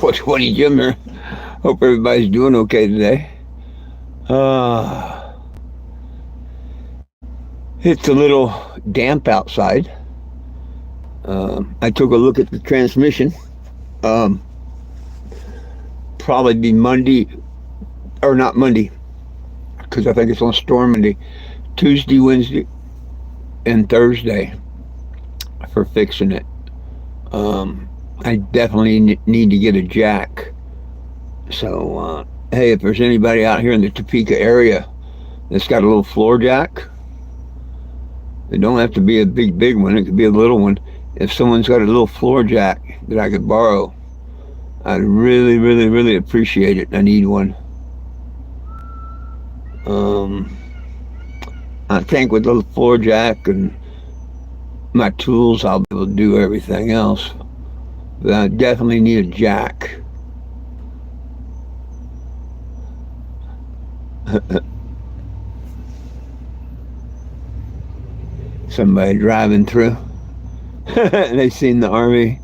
420 Jim here. Hope everybody's doing okay today. Uh, it's a little damp outside. I took a look at the transmission. Um, Probably be Monday, or not Monday, because I think it's on storm Monday. Tuesday, Wednesday, and Thursday for fixing it. I definitely need to get a jack. So, hey, if there's anybody out here in the Topeka area that's got a little floor jack, it don't have to be a big one. It could be a little one. If someone's got a little floor jack that I could borrow, I'd really appreciate it. I need one. I think with the floor jack and my tools, I'll be able to do everything else. But I definitely need a jack. Somebody driving through. They seen the army.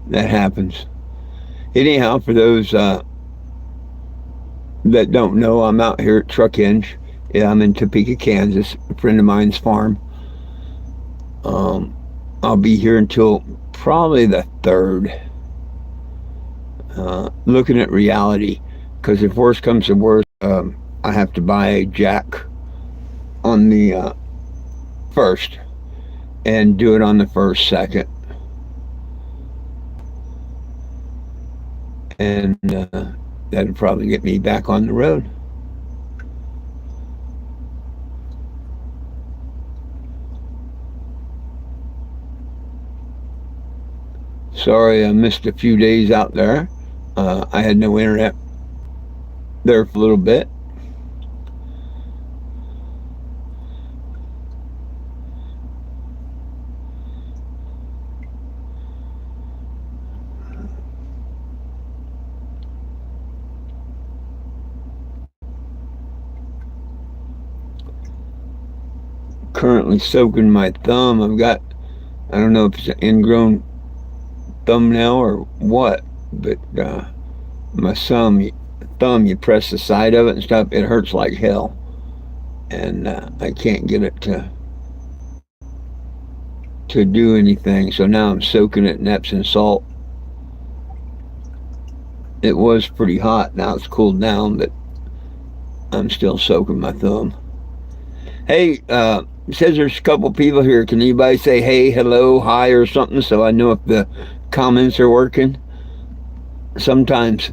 That happens. Anyhow, for those that don't know, I'm out here at Truck Hinge. Yeah, I'm in Topeka, Kansas. A friend of mine's farm. I'll be here until probably the 3rd. Looking at reality, because if worse comes to worse, I have to buy a jack on the 1st and do it on the 1st, 2nd. And that'd probably get me back on the road. Sorry I missed a few days out there. I had no internet there for a little bit. Currently soaking my thumb. I've got, I don't know if it's an ingrown thumbnail or what, but my thumb, you press the side of it and stuff, it hurts like hell, and I can't get it to do anything. So now I'm soaking it in Epsom salt. It was pretty hot. Now it's cooled down, but I'm still soaking my thumb. Hey, it says there's a couple people here. Can anybody say hey, hello, hi, or something, so I know if the comments are working? Sometimes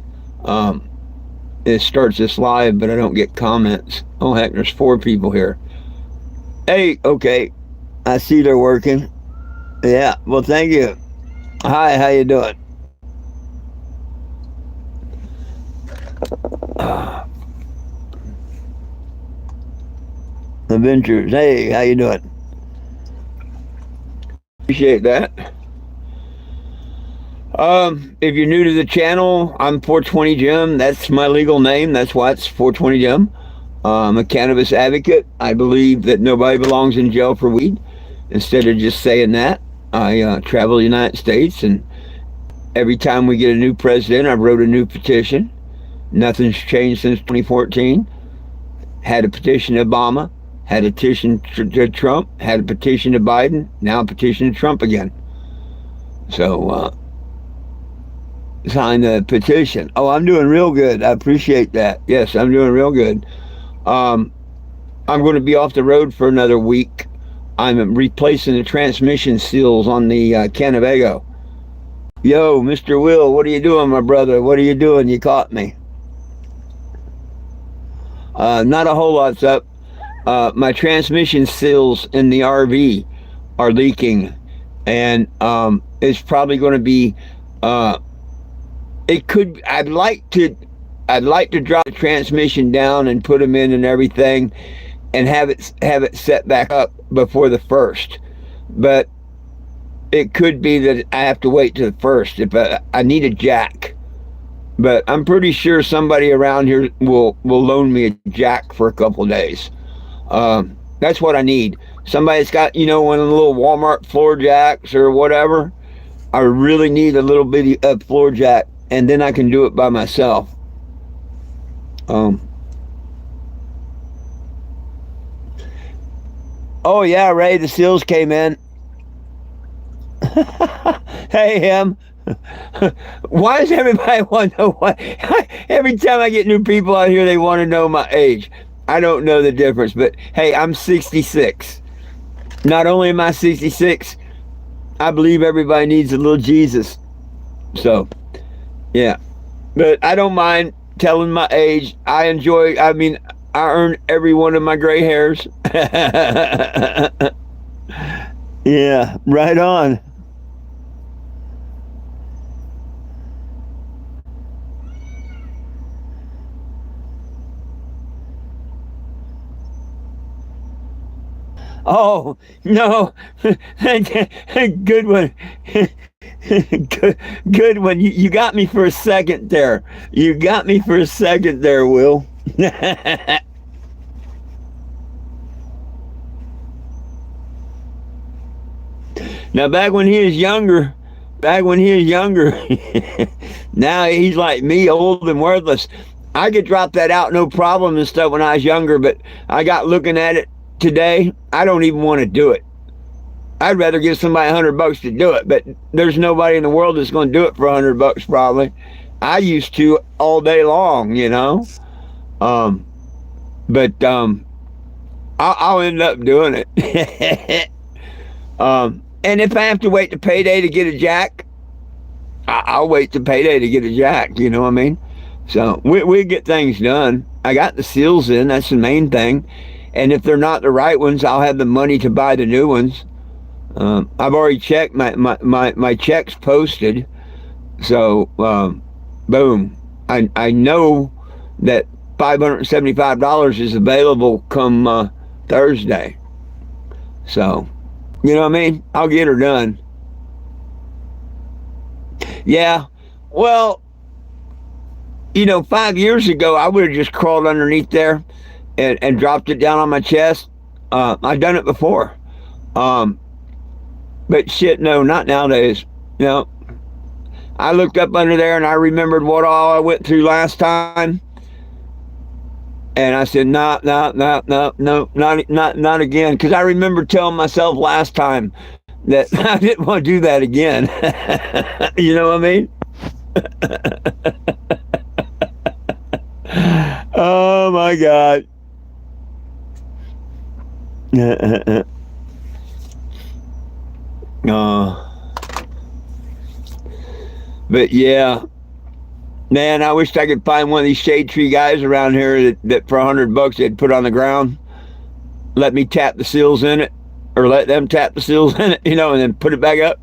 it starts this live, but I don't get comments. Oh heck, there's 4 people here. Hey, okay, I see they're working. Yeah, well, thank you. Hi, how you doing? Adventures, hey, how you doing? Appreciate that. If you're new to the channel, I'm 420 Jim. That's my legal name. That's why it's 420 Jim. I'm a cannabis advocate. I believe that nobody belongs in jail for weed. Instead of just saying that, I travel the United States, and every time we get a new president, I wrote a new petition. Nothing's changed since 2014. Had a petition to Obama, had a petition to Trump, had a petition to Biden, now a petition to Trump again. So, sign the petition. Oh, I'm doing real good. I appreciate that. Yes, I'm doing real good. I'm going to be off the road for another week. I'm replacing the transmission seals on the Cannebago. Yo, Mr. Will, what are you doing, my brother? What are you doing? You caught me. Not a whole lot's up. My transmission seals in the RV are leaking, and it's probably going to be. It could. I'd like to drop the transmission down and put them in and everything, and have it set back up before the 1st. But it could be that I have to wait till the 1st if I need a jack. But I'm pretty sure somebody around here will loan me a jack for a couple of days. That's what I need. Somebody's got, one of the little Walmart floor jacks or whatever. I really need a little bitty floor jack, and then I can do it by myself. Um, oh yeah, Ray, the seals came in. Hey, him. Why does everybody want to know why? Every time I get new people out here, they want to know my age. I don't know the difference, but hey, I'm 66. Not only am I 66, I believe everybody needs a little Jesus. So, yeah. But I don't mind telling my age. I mean, I earn every one of my gray hairs. Yeah, right on. Oh, no. Good one. Good one. You got me for a second there. You got me for a second there, Will. Now, back when he was younger, now he's like me, old and worthless. I could drop that out no problem and stuff when I was younger, but I got looking at it today. I don't even want to do it. I'd rather give somebody $100 to do it, but there's nobody in the world that's going to do it for $100 probably. I used to all day long, you know. Um, but I'll end up doing it. And if I have to wait to payday to get a jack, I'll wait to payday to get a jack. You know what I mean? So we get things done. I got the seals in. That's the main thing. And if they're not the right ones, I'll have the money to buy the new ones. I've already checked my checks posted. So boom. I know that $575 is available come Thursday. So you know what I mean? I'll get her done. Yeah. Well, 5 years ago, I would have just crawled underneath there and dropped it down on my chest. I've done it before. Um, but shit, no, not nowadays. You know, I looked up under there and I remembered what all I went through last time. And I said, no, no, no, no, no, not again. Because I remember telling myself last time that I didn't want to do that again. You know what I mean? Oh my God. uh, but yeah, man, I wish I could find one of these shade tree guys around here that for $100 they'd put on the ground, let me tap the seals in it, or let them tap the seals in it, and then put it back up.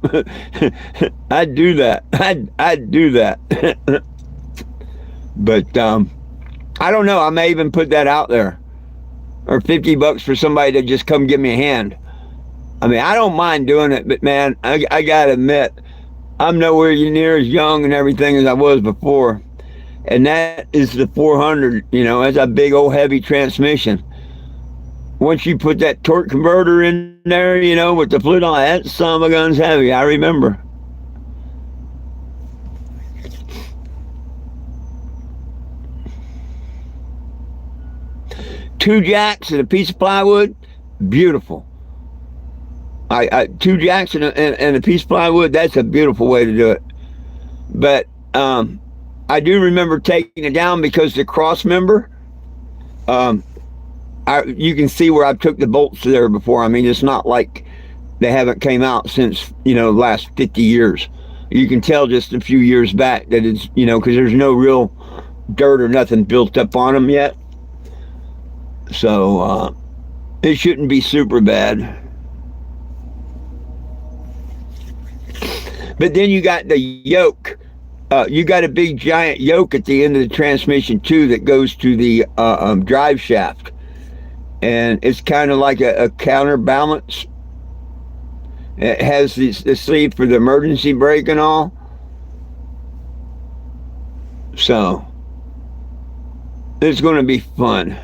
I'd do that. I'd do that. But I don't know. I may even put that out there, or $50 for somebody to just come give me a hand. I mean, I don't mind doing it, but man, I gotta admit, I'm nowhere near as young and everything as I was before. And that is the 400, that's a big old heavy transmission. Once you put that torque converter in there, with the fluid on, that son of a gun's heavy. I remember. Two jacks and a piece of plywood, beautiful. Two jacks and a piece of plywood, that's a beautiful way to do it. But I do remember taking it down because the cross member, you can see where I took the bolts there before. I mean, it's not like they haven't came out since, the last 50 years. You can tell just a few years back that it's, because there's no real dirt or nothing built up on them yet. So it shouldn't be super bad. But then you got the yoke. You got a big giant yoke at the end of the transmission too that goes to the drive shaft. And it's kind of like a counterbalance. It has the sleeve for the emergency brake and all. So it's going to be fun.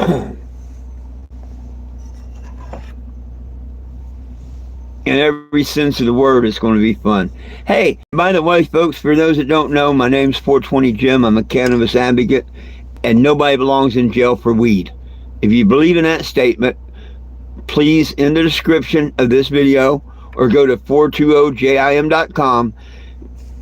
In every sense of the word, it's going to be fun. Hey, by the way, folks, for those that don't know, my name's 420 Jim. I'm a cannabis advocate, and nobody belongs in jail for weed. If you believe in that statement, please, in the description of this video, or go to 420jim.com,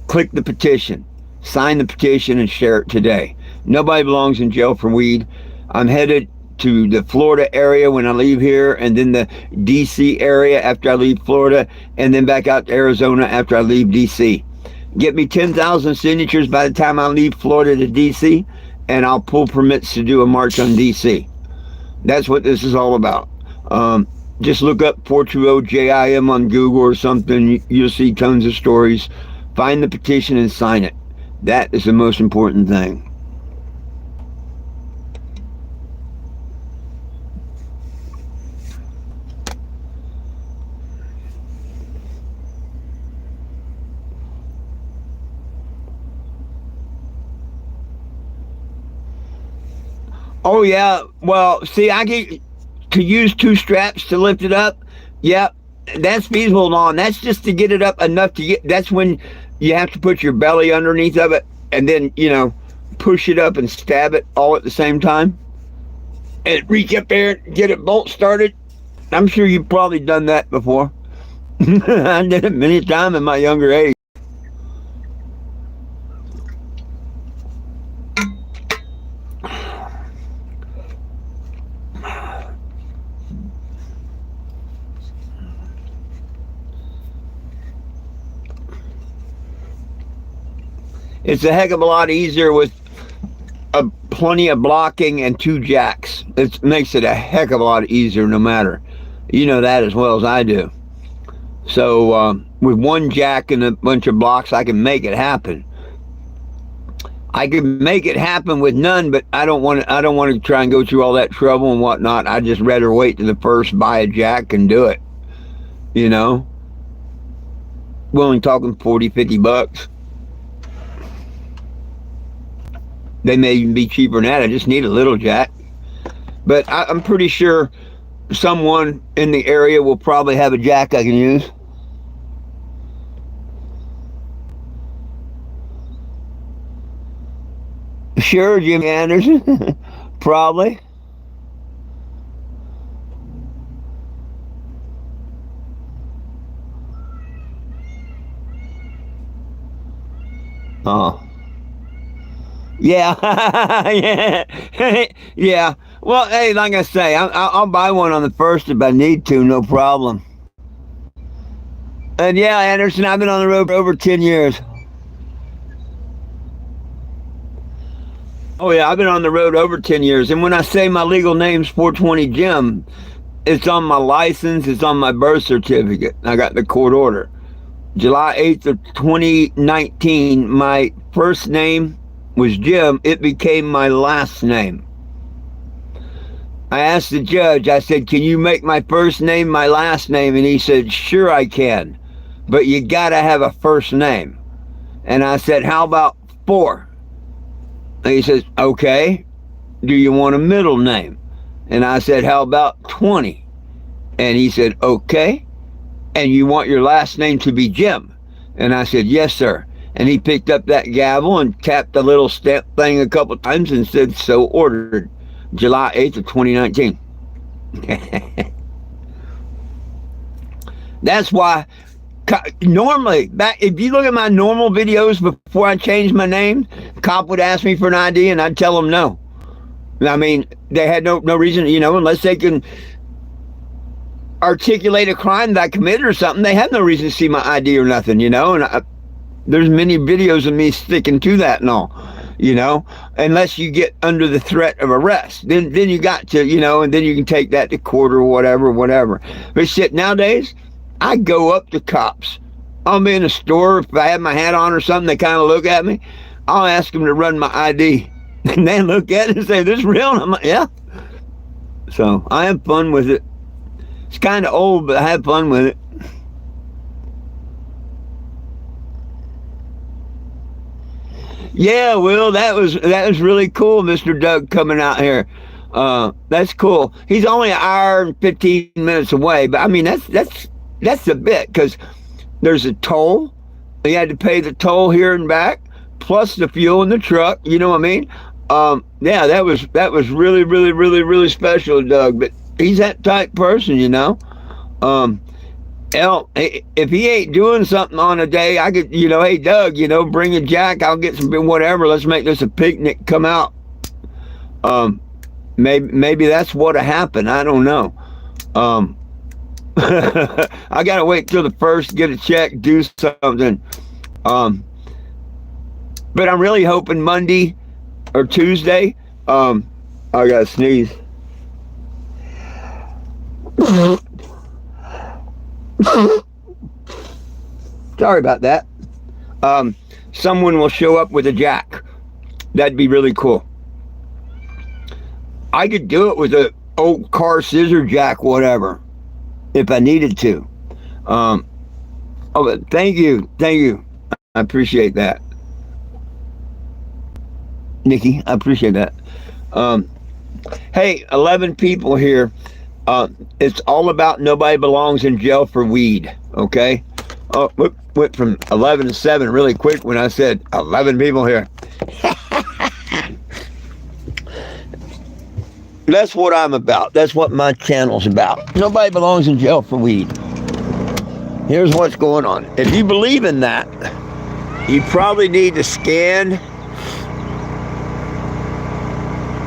click the petition, sign the petition, and share it today. Nobody belongs in jail for weed. I'm headed to the Florida area when I leave here, and then the DC area after I leave Florida, and then back out to Arizona after I leave DC. Get me 10,000 signatures by the time I leave Florida to DC, and I'll pull permits to do a march on DC. That's what this is all about. Just look up 420JIM on Google or something. You'll see tons of stories. Find the petition and sign it. That is the most important thing. Oh yeah, well, see, I get to use 2 straps to lift it up. Yep, that's feasible on. That's just to get it up enough to get. That's when you have to put your belly underneath of it, and then push it up and stab it all at the same time, and reach up there and get it bolt started. I'm sure you've probably done that before. I did it many times in my younger age. It's a heck of a lot easier with plenty of blocking and 2 jacks. It makes it a heck of a lot easier no matter. You know that as well as I do. So with 1 jack and a bunch of blocks, I can make it happen. I can make it happen with none, but I don't want to try and go through all that trouble and whatnot. I just rather wait to the first, buy a jack and do it. We're only talking 40, 50 bucks. They may even be cheaper than that. I just need a little jack. But I'm pretty sure someone in the area will probably have a jack I can use. Sure, Jimmy Anderson. Probably. Oh. Yeah, yeah, yeah. Well, hey, like I say, I'll buy one on the first if I need to, no problem. And yeah, Anderson, I've been on the road for over 10 years. Oh yeah, I've been on the road over 10 years. And when I say my legal name's 420 Jim, it's on my license, it's on my birth certificate. I got the court order. July 8th of 2019, my first name was Jim. It became my last name. I asked the judge, I said, can you make my first name my last name? And he said, sure I can, but you gotta have a first name. And I said, how about 4? And he says, okay, do you want a middle name? And I said, how about 20? And he said, okay, and you want your last name to be Jim? And I said, yes, sir. And he picked up that gavel and tapped the little step thing a couple times and said, so ordered. July 8th of 2019. That's why normally, if you look at my normal videos before I changed my name, a cop would ask me for an ID and I'd tell them no. I mean, they had no reason, unless they can articulate a crime that I committed or something, they have no reason to see my ID or nothing, and there's many videos of me sticking to that and all, unless you get under the threat of arrest. Then you got to, and then you can take that to court or whatever. But shit, nowadays, I go up to cops. I'll be in a store, if I have my hat on or something, they kind of look at me. I'll ask them to run my ID. And they look at it and say, this real? And I'm like, yeah. So I have fun with it. It's kind of old, but I have fun with it. Yeah, Will, that was really cool, Mr. Doug, coming out here. That's cool. He's only an hour and 15 minutes away, but I mean that's a bit, because there's a toll. He had to pay the toll here and back, plus the fuel in the truck. You know what I mean? Yeah, that was really, really, really, really special, Doug. But he's that type person, you know. Hell, if he ain't doing something on a day, I could, hey Doug, bring a jack. I'll get some whatever. Let's make this a picnic. Come out. Maybe that's what'll happen. I don't know. I gotta wait till the first, get a check, do something. But I'm really hoping Monday or Tuesday. I gotta sneeze. Sorry about that. Someone will show up with a jack. That'd be really cool. I could do it with an old car scissor jack, whatever, if I needed to. But thank you. I appreciate that, Nikki. I appreciate that. Hey, 11 people here. It's all about nobody belongs in jail for weed. Okay. Oh, went from 11 to 7 really quick when I said 11 people here. That's what I'm about. That's what my channel's about. Nobody belongs in jail for weed. Here's what's going on. If you believe in that, you probably need to scan,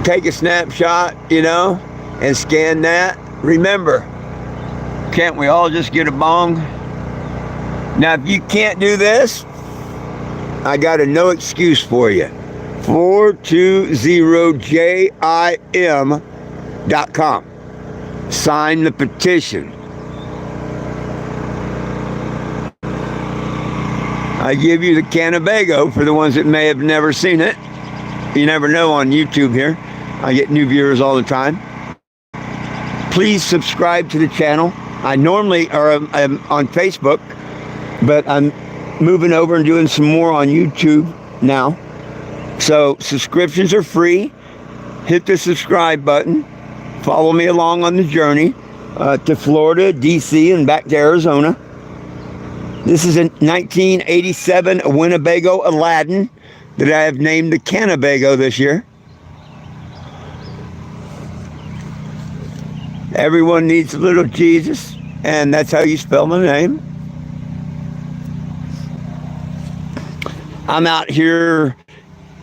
take a snapshot, and scan that. Remember, can't we all just get a bong? Now, if you can't do this, I got a no excuse for you. 420jim.com. Sign the petition. I give you the Cannebago for the ones that may have never seen it. You never know on YouTube here. I get new viewers all the time. Please subscribe to the channel. I normally am on Facebook, but I'm moving over and doing some more on YouTube now. So subscriptions are free. Hit the subscribe button. Follow me along on the journey to Florida, DC, and back to Arizona. This is a 1987 Winnebago Aladdin that I have named the Cannebago this year. Everyone needs a little Jesus, and that's how you spell my name. I'm out here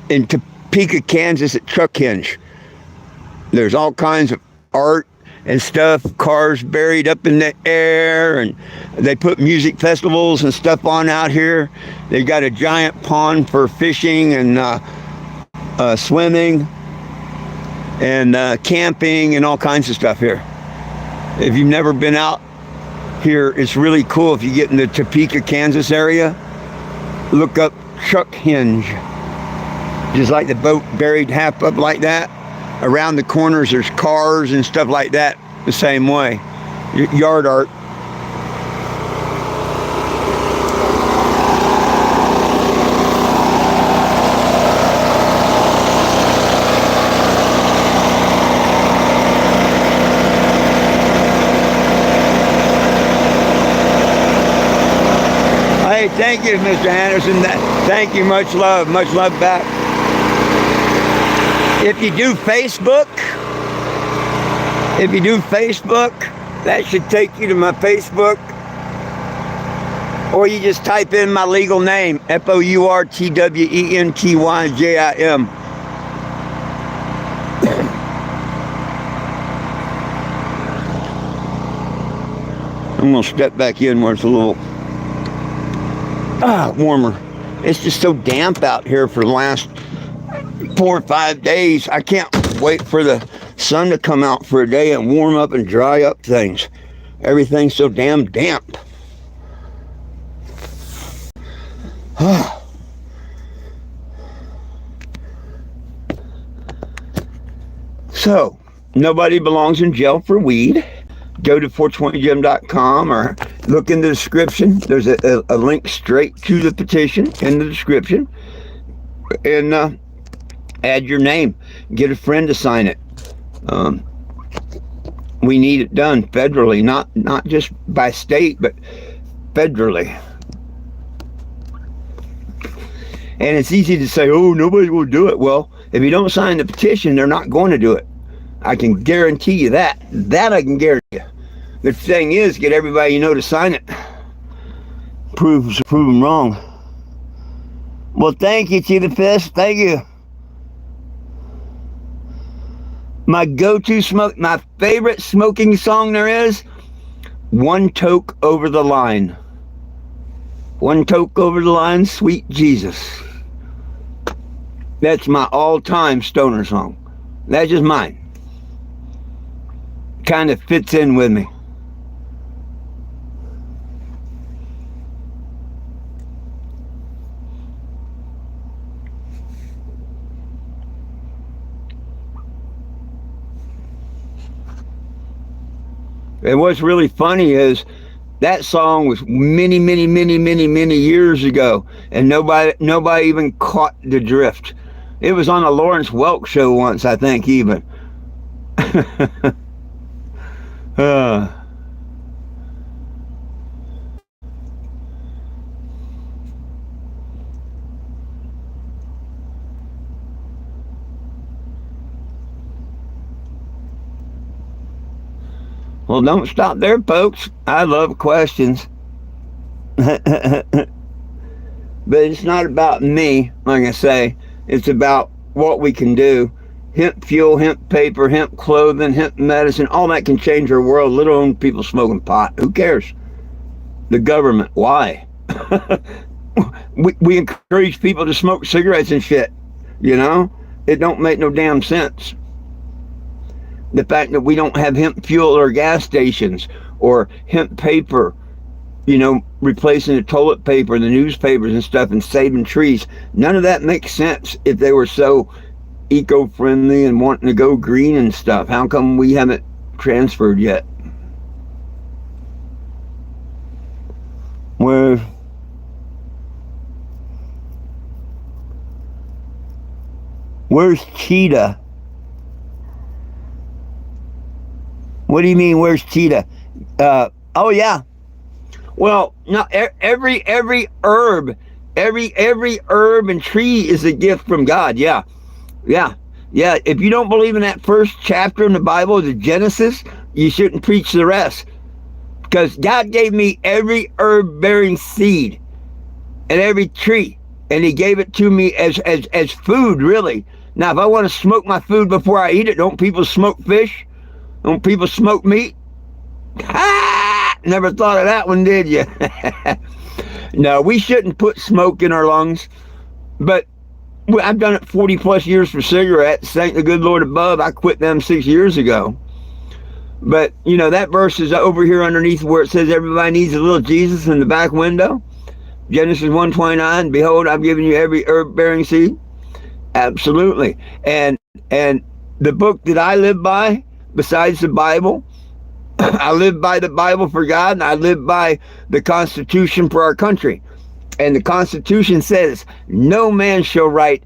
in Topeka, Kansas at Truck Hinge. There's all kinds of art and stuff, cars buried up in the air, and they put music festivals and stuff on out here. They've got a giant pond for fishing and swimming and camping and all kinds of stuff here. If you've never been out here, it's really cool. If you get in the Topeka, Kansas area, look up Truck Hinge. Just like the boat buried half up like that. Around the corners there's cars and stuff like that the same way. Yard art. Hey, thank you, Mr. Anderson. Thank you. Much love back. If you do Facebook, that should take you to my Facebook. Or you just type in my legal name, FOURTWENTYJIM. I'm going to step back in where it's a little warmer. It's just so damp out here for the last 4 or 5 days. I can't wait for the sun to come out for a day and warm up and dry up things. Everything's so damn damp. So, nobody belongs in jail for weed. Go to 420jim.com or look in the description. There's a link straight to the petition in the description. And add your name. Get a friend to sign it. Um, we need it done federally, not just by state, but federally. And it's easy to say, oh, nobody will do it. Well, if you don't sign the petition, they're not going to do it. I can guarantee you that. That I can guarantee you. The thing is, get everybody you know to sign it. Prove them wrong. Well, thank you, Cheetah Fist. Thank you. My go-to smoke, my favorite smoking song there is, One Toke Over the Line. One toke over the line, sweet Jesus. That's my all-time stoner song. That's just mine. Kind of fits in with me. And what's really funny is that song was many years ago, and nobody even caught the drift. It was on a Lawrence Welk show once, I think, even. Well, don't stop there, folks. I love questions. But it's not about me, like I say. It's about what we can do. Hemp fuel, hemp paper, hemp clothing, hemp medicine, all that can change our world. Let alone people smoking pot. Who cares? The government. Why? we encourage people to smoke cigarettes and shit. You know? It don't make no damn sense. The fact that we don't have hemp fuel or gas stations or hemp paper, you know, replacing the toilet paper and the newspapers and stuff and saving trees. None of that makes sense if they were so eco-friendly and wanting to go green and stuff. How come we haven't transferred yet? Where's Cheetah? What do you mean, where's Cheetah? Oh yeah. Well, no, every herb, every herb and tree is a gift from God. Yeah. If you don't believe in that first chapter in the Bible, the Genesis, you shouldn't preach the rest. Because God gave me every herb bearing seed and every tree, and He gave it to me as food, really. Now, if I want to smoke my food before I eat it, don't people smoke fish? Don't people smoke meat? Ha! Never thought of that one, did you? No, we shouldn't put smoke in our lungs. But I've done it 40 plus years for cigarettes. Thank the good Lord above. I quit them 6 years ago. But, you know, that verse is over here underneath where it says everybody needs a little Jesus in the back window. Genesis 1:29, behold, I've given you every herb-bearing seed. Absolutely. And the book that I live by, besides the Bible, I live by the Bible for God, and I live by the Constitution for our country. And the Constitution says, no man shall write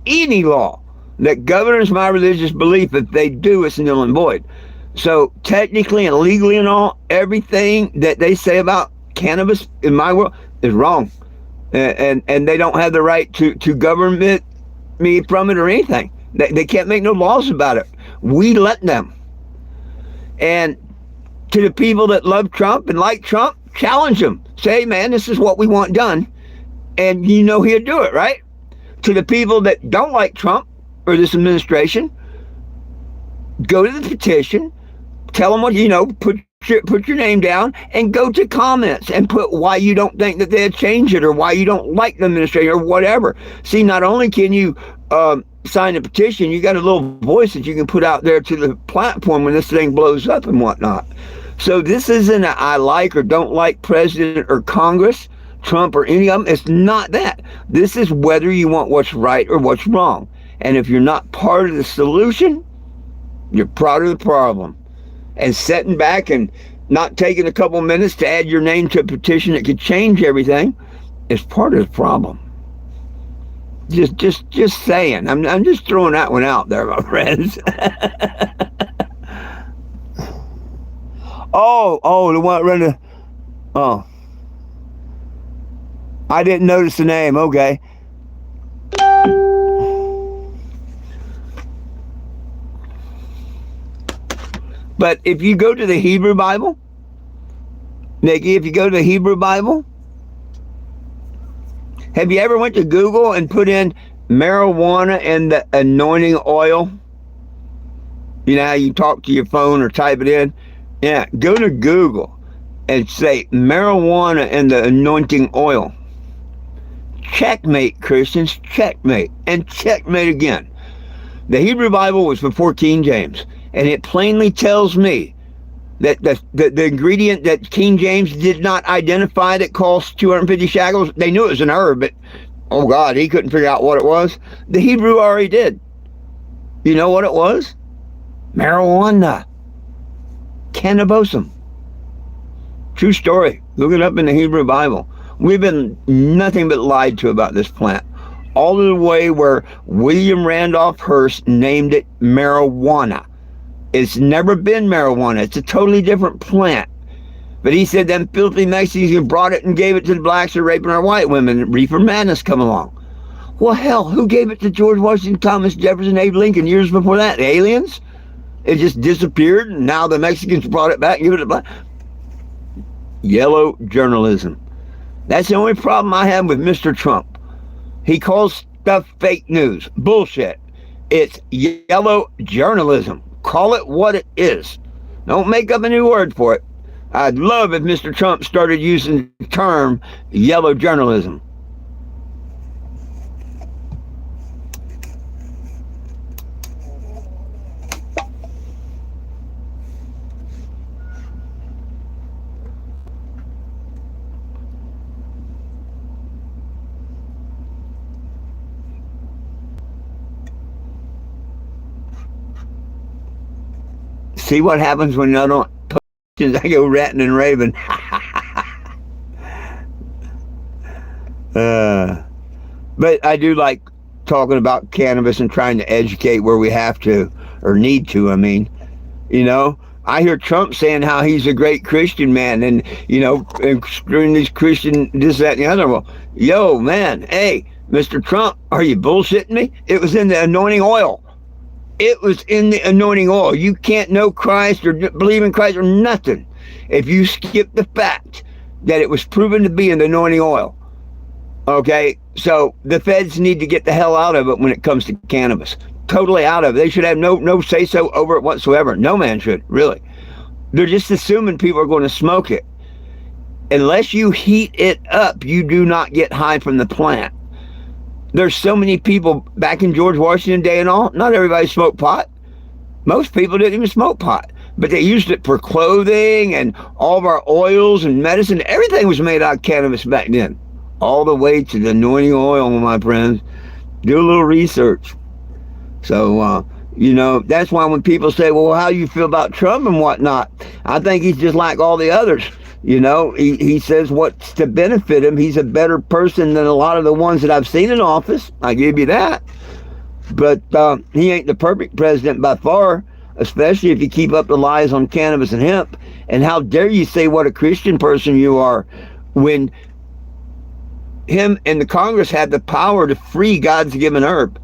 any law that governs my religious belief. If they do, it's null and void. So technically and legally and all, everything that they say about cannabis in my world is wrong. And they don't have the right to govern me from it or anything. They can't make no laws about it. We let them. And to the people that love Trump and like Trump, challenge them. Say, hey, man, this is what we want done. And you know he'll do it, right? To the people that don't like Trump or this administration, go to the petition, tell them what you know, put your name down, and go to comments and put why you don't think that they'll change it or why you don't like the administration or whatever. See, not only can you sign a petition, you got a little voice that you can put out there to the platform when this thing blows up and whatnot. So this isn't a I like or don't like president or Congress, Trump or any of them. It's not that. This is whether you want what's right or what's wrong. And if you're not part of the solution, you're part of the problem. And sitting back and not taking a couple minutes to add your name to a petition that could change everything is part of the problem. Just saying. I'm just throwing that one out there, my friends. Oh, the one running. Oh, I didn't notice the name. Okay. But if you go to the Hebrew Bible, Nikki, if you go to the Hebrew Bible, have you ever went to Google and put in marijuana and the anointing oil? You know how you talk to your phone or type it in? Yeah, go to Google and say marijuana and the anointing oil. Checkmate, Christians, checkmate, and checkmate again. The Hebrew Bible was before King James, and it plainly tells me that the ingredient that King James did not identify that cost 250 shekels, they knew it was an herb, but oh God, he couldn't figure out what it was. The Hebrew already did. You know what it was? Marijuana. Cannabosum. True story. Look it up in the Hebrew Bible. We've been nothing but lied to about this plant. All the way where William Randolph Hearst named it marijuana. It's never been marijuana. It's a totally different plant. But he said them filthy Mexicans who brought it and gave it to the blacks are raping our white women. Reefer madness come along. Well, hell, who gave it to George Washington, Thomas Jefferson, Abe Lincoln years before that? The aliens? It just disappeared, and now the Mexicans brought it back and give it to black. Yellow journalism. That's the only problem I have with Mr. Trump. He calls stuff fake news. Bullshit. It's yellow journalism. Call it what it is. Don't make up a new word for it. I'd love if Mr. Trump started using the term yellow journalism. See what happens when I don't post. I go ranting and raving. But I do like talking about cannabis and trying to educate where we have to, or need to, I mean. You know, I hear Trump saying how he's a great Christian man and, you know, and screwing these Christian, this, that, and the other. Well, yo, man, hey, Mr. Trump, are you bullshitting me? It was in the anointing oil. It was in the anointing oil. You can't know Christ or believe in Christ or nothing if you skip the fact that it was proven to be in the anointing oil. Okay? So the feds need to get the hell out of it when it comes to cannabis. Totally out of it. They should have no say-so over it whatsoever. No man should, really. They're just assuming people are going to smoke it. Unless you heat it up, you do not get high from the plant. There's so many people back in George Washington day and all, not everybody smoked pot. Most people didn't even smoke pot, but they used it for clothing and all of our oils and medicine. Everything was made out of cannabis back then. All the way to the anointing oil, my friends. Do a little research. So, you know, that's why when people say, well, how do you feel about Trump and whatnot? I think he's just like all the others. You know, he says what's to benefit him. He's a better person than a lot of the ones that I've seen in office. I give you that. But he ain't the perfect president by far, especially if you keep up the lies on cannabis and hemp. And how dare you say what a Christian person you are when him and the Congress had the power to free God's given herb.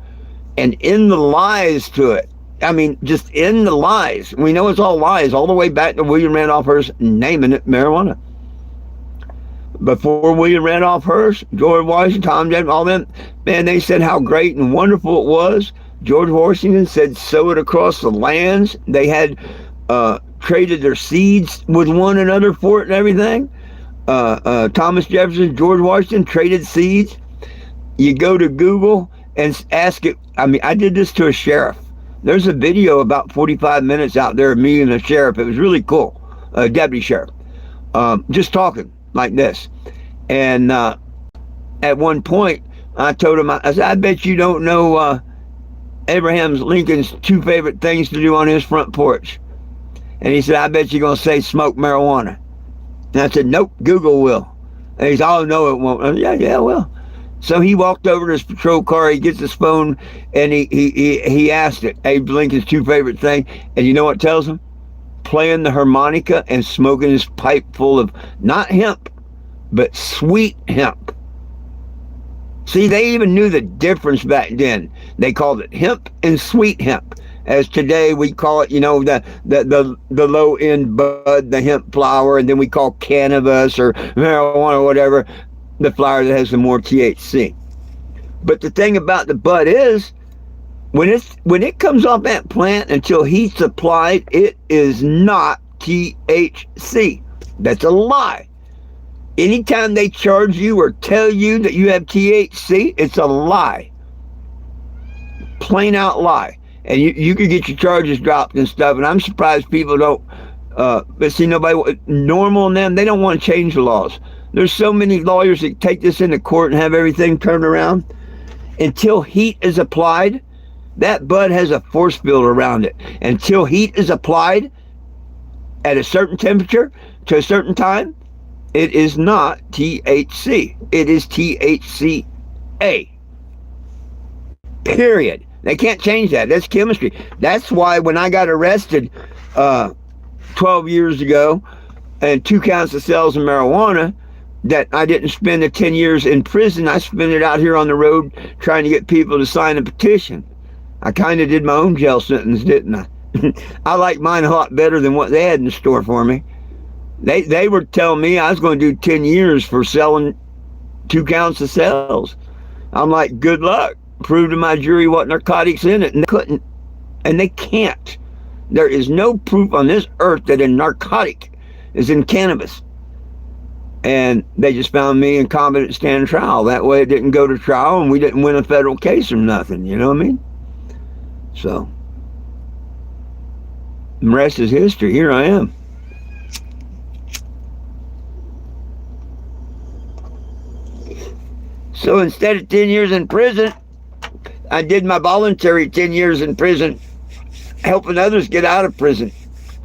And in the lies to it, I mean, just in the lies. We know it's all lies, all the way back to William Randolph Hearst naming it marijuana. Before William Randolph Hearst, George Washington, Tom Jefferson, all them, man, they said how great and wonderful it was. George Washington said sow it across the lands. They had traded their seeds with one another for it and everything. Thomas Jefferson, George Washington traded seeds. You go to Google and ask it. I mean, I did this to a sheriff. There's a video about 45 minutes out there of me and the sheriff. It was really cool. Deputy sheriff. Just talking like this. And at one point, I told him, I said, I bet you don't know Abraham Lincoln's two favorite things to do on his front porch. And he said, I bet you're going to say smoke marijuana. And I said, nope, Google will. And he said, oh, no, it won't. I said, yeah, it will. So he walked over to his patrol car, he gets his phone, and he asked it, Abe Lincoln's two favorite thing, and you know what it tells him? playing the harmonica and smoking his pipe full of not hemp, but sweet hemp. See, they even knew the difference back then. They called it hemp and sweet hemp. As today we call it, the low end bud, the hemp flower, and then we call cannabis or marijuana or whatever the flower that has the more THC. But the thing about the bud is, when it comes off that plant until heat's applied, it is not THC. That's a lie. Anytime they charge you or tell you that you have THC, it's a lie. Plain out lie. And you could get your charges dropped and stuff, and I'm surprised people don't, but see, nobody, normal in them, they don't want to change the laws. There's so many lawyers that take this into court and have everything turned around. Until heat is applied, that bud has a force field around it. Until heat is applied at a certain temperature to a certain time, it is not THC. It is THCA. Period. They can't change that. That's chemistry. That's why when I got arrested 12 years ago and 2 counts of sales of marijuana, that I didn't spend the 10 years in prison. I spent it out here on the road trying to get people to sign a petition. I kind of did my own jail sentence, didn't I? I like mine a lot better than what they had in store for me. They were telling me I was going to do 10 years for selling 2 counts of sales. I'm like, good luck. Prove to my jury what narcotics in it, and they couldn't, and they can't. There is no proof on this earth that a narcotic is in cannabis. And they just found me incompetent to stand trial. That way it didn't go to trial and we didn't win a federal case or nothing, you know what I mean? So, the rest is history. Here I am. So instead of 10 years in prison, I did my voluntary 10 years in prison, helping others get out of prison.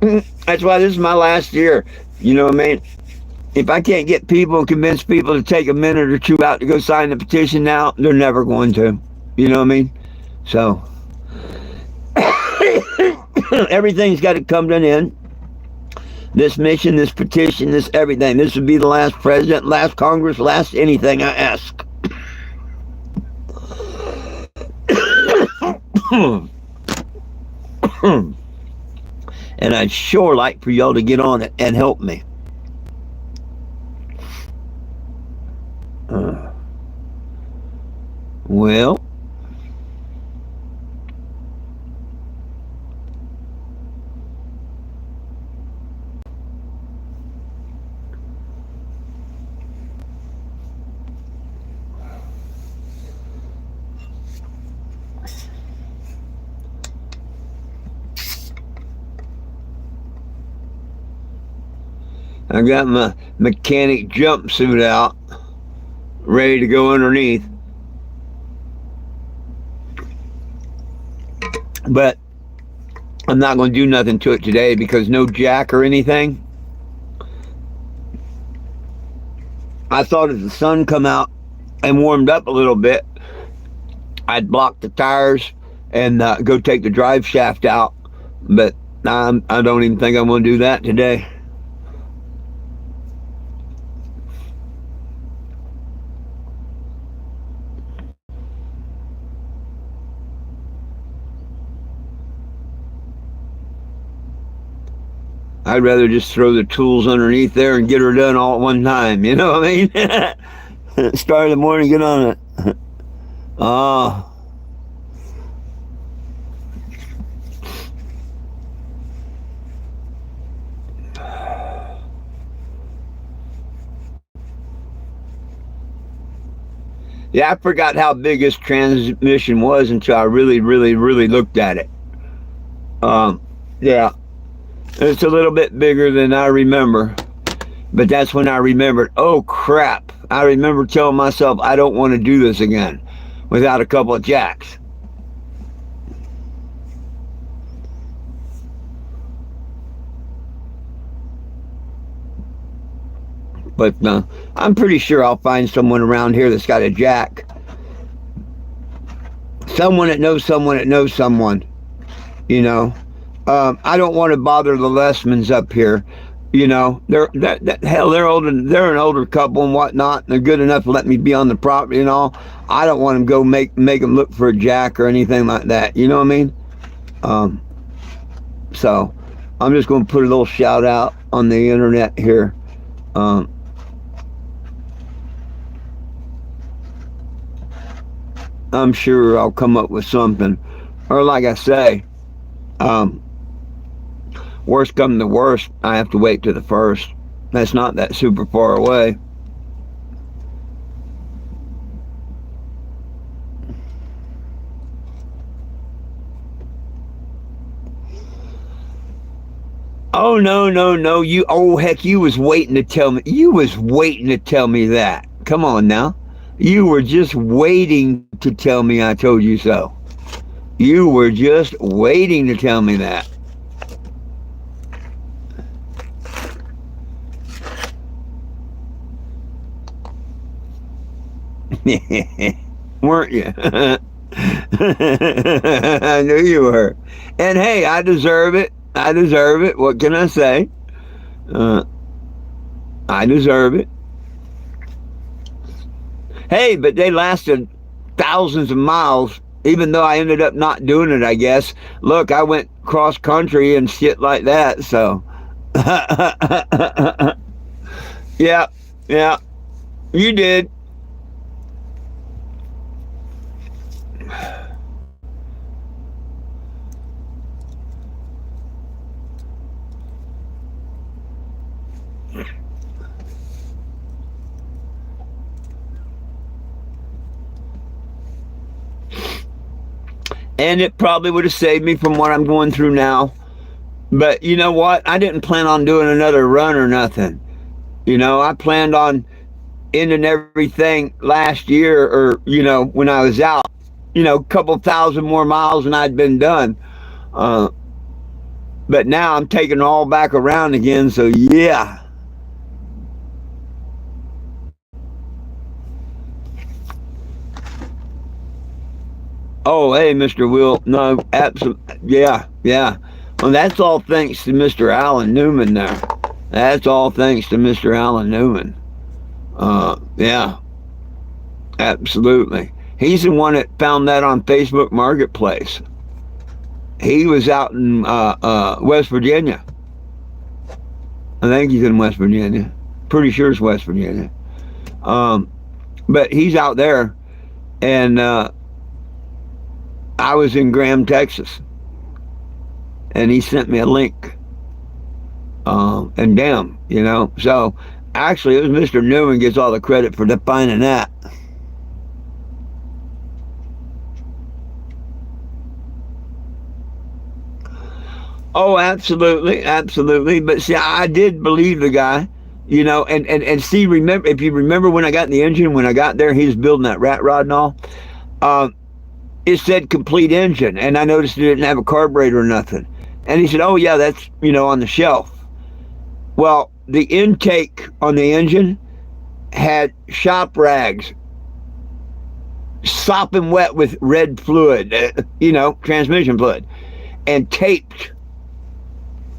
That's why this is my last year. You know what I mean? If I can't get people and convince people to take a minute or two out to go sign the petition now, they're never going to. You know what I mean? So, everything's got to come to an end. This mission, this petition, this everything. This would be the last president, last Congress, last anything I ask. And I'd sure like for y'all to get on it and help me. Well, I got my mechanic jumpsuit out, ready to go underneath. But I'm not going to do nothing to it today because no jack or anything. I thought as the sun come out and warmed up a little bit, I'd block the tires and go take the drive shaft out. But I don't even think I'm going to do that today. I'd rather just throw the tools underneath there and get her done all at one time. You know what I mean? Start of the morning, get on it. Yeah, I forgot how big this transmission was until I really looked at it. Yeah. It's a little bit bigger than I remember, but that's when I remembered, oh crap, I remember telling myself I don't want to do this again without a couple of jacks. But I'm pretty sure I'll find someone around here that's got a jack. Someone that knows someone that knows someone, you know. I don't want to bother the Lessmans up here. You know, hell, they're older. They're an older couple and whatnot. And they're good enough to let me be on the property and all. I don't want them to go make them look for a jack or anything like that. You know what I mean? Um, so I'm just going to put a little shout out on the internet here. Um, I'm sure I'll come up with something. Or like I say, um, worst come to worst, I have to wait to the first. That's not that super far away. Oh no, no, no. You heck, you was waiting to tell me. You was waiting to tell me that. Come on now. You were just waiting to tell me I told you so. You were just waiting to tell me that. Weren't you? I knew you were. And hey, I deserve it. I deserve it. What can I say? Uh, I deserve it. Hey, but they lasted thousands of miles, even though I ended up not doing it, I guess. Look, I went cross country and shit like that, so. Yeah, yeah, you did. And it probably would have saved me from what I'm going through now. But you know what? I didn't plan on doing another run or nothing. You know, I planned on ending everything last year, or, you know, when I was out, you know, a couple thousand more miles than I'd been done. Uh, but now I'm taking it all back around again. So yeah. Oh, hey, Mr. Will. No, absolutely. Yeah, yeah. Well, that's all thanks to Mr. Alan Newman there. That's all thanks to Mr. Alan Newman. Yeah, absolutely. He's the one that found that on Facebook Marketplace. He was out in West Virginia. I think he's in West Virginia. Pretty sure it's West Virginia. But he's out there, and I was in Graham, Texas, and he sent me a link. And damn, you know. So actually, it was Mr. Newman gets all the credit for finding that. Oh, absolutely, absolutely. But see, I did believe the guy, you know, and see, remember, if you remember when I got in the engine, when I got there, he was building that rat rod and all. Um, it said complete engine, and I noticed it didn't have a carburetor or nothing. And he said, "Oh yeah, that's, you know, on the shelf." Well, the intake on the engine had shop rags sopping wet with red fluid, you know, transmission fluid, and taped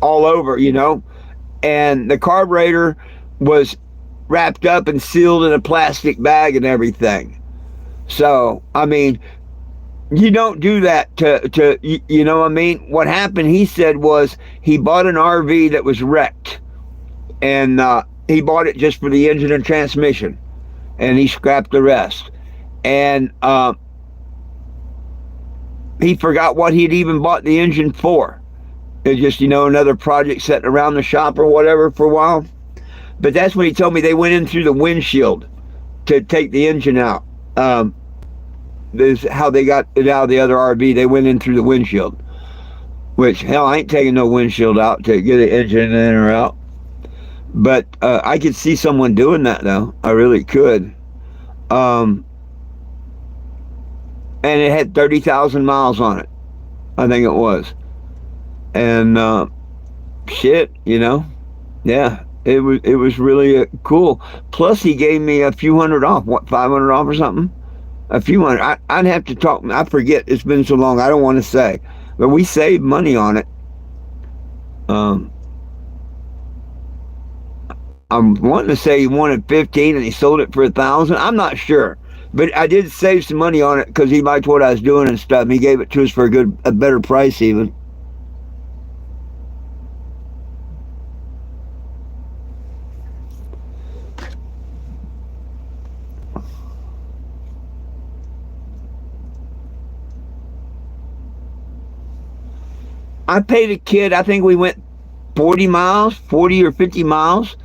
all over, you know, and the carburetor was wrapped up and sealed in a plastic bag and everything. So, I mean, you don't do that to you know what I mean? What happened, he said, was he bought an RV that was wrecked, and he bought it just for the engine and transmission, and he scrapped the rest. And he forgot what he'd even bought the engine for. It was just, you know, another project sitting around the shop or whatever for a while. But that's when he told me they went in through the windshield to take the engine out. This is how they got it out of the other RV. They went in through the windshield. Which, hell, I ain't taking no windshield out to get the engine in or out. But I could see someone doing that, though. I really could. And it had 30,000 miles on it. I think it was. And shit, you know, yeah, it was really cool. Plus, he gave me a few hundred off, what, 500 off or something? A few hundred. I'd have to talk. I forget. It's been so long. I don't want to say, but we saved money on it. Um, I'm wanting to say he wanted 15 and he sold it for 1,000. I'm not sure, but I did save some money on it because he liked what I was doing and stuff. He gave it to us for a better price even. I paid a kid. I think we went 40 miles, 40 or 50 miles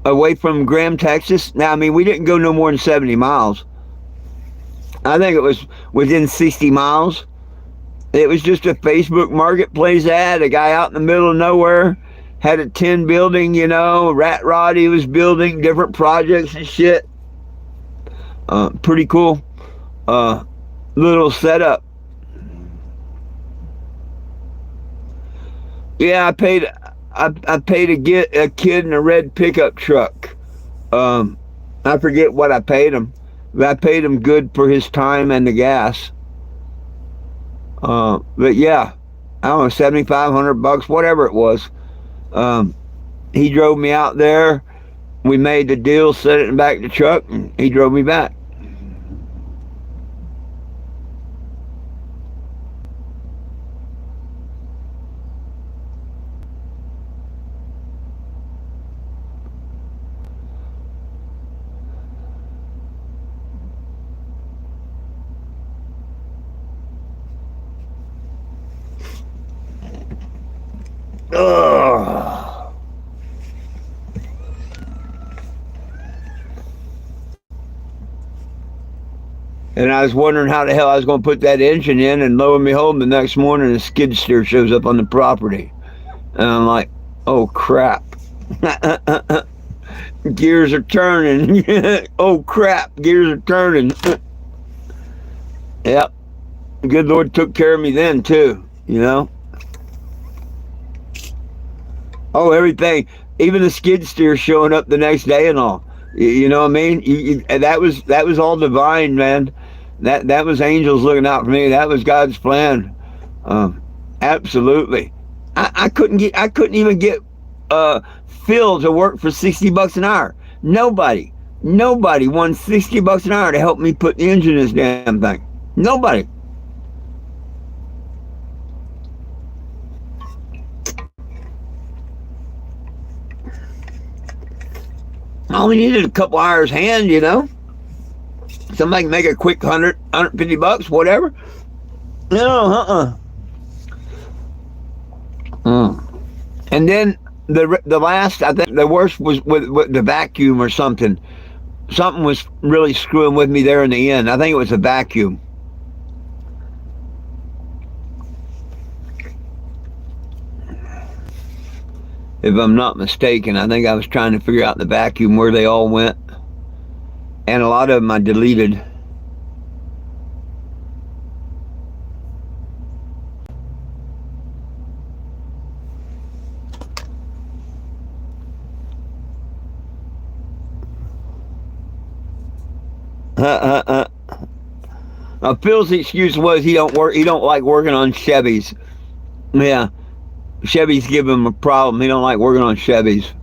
away from Graham, Texas. Now, I mean, we didn't go no more than 70 miles. I think it was within 60 miles. It was just a Facebook marketplace ad. A guy out in the middle of nowhere had a tin building, rat rod he was building, different projects and shit. Pretty cool little setup. Yeah, I paid a kid in a red pickup truck. I forget what I paid him, but I paid him good for his time and the gas. But yeah, I don't know, 7,500 bucks, whatever it was. Um, he drove me out there. We made the deal, set it in the back of the truck, and he drove me back. Ugh. And I was wondering how the hell I was going to put that engine in, and lo and behold, the next morning a skid steer shows up on the property. And I'm like, oh crap. Gears are turning. Oh crap, gears are turning. Yep. Good Lord took care of me then, too. Oh, everything. Even the skid steer showing up the next day and all. You know what I mean? And that was all divine, man. That was angels looking out for me. That was God's plan. Um, Absolutely. I couldn't even get Phil to work for 60 bucks an hour. Nobody won 60 bucks an hour to help me put the engine in this damn thing. Nobody. I only needed a couple hours hand. Somebody can make a quick 150 bucks, whatever. No. And then the last, I think the worst was with the vacuum or something. Something was really screwing with me there in the end. I think it was a vacuum. If I'm not mistaken, I think I was trying to figure out the vacuum where they all went. And a lot of them I deleted. Phil's excuse was he don't work. He don't like working on Chevys. Yeah, Chevys give him a problem. He don't like working on Chevys.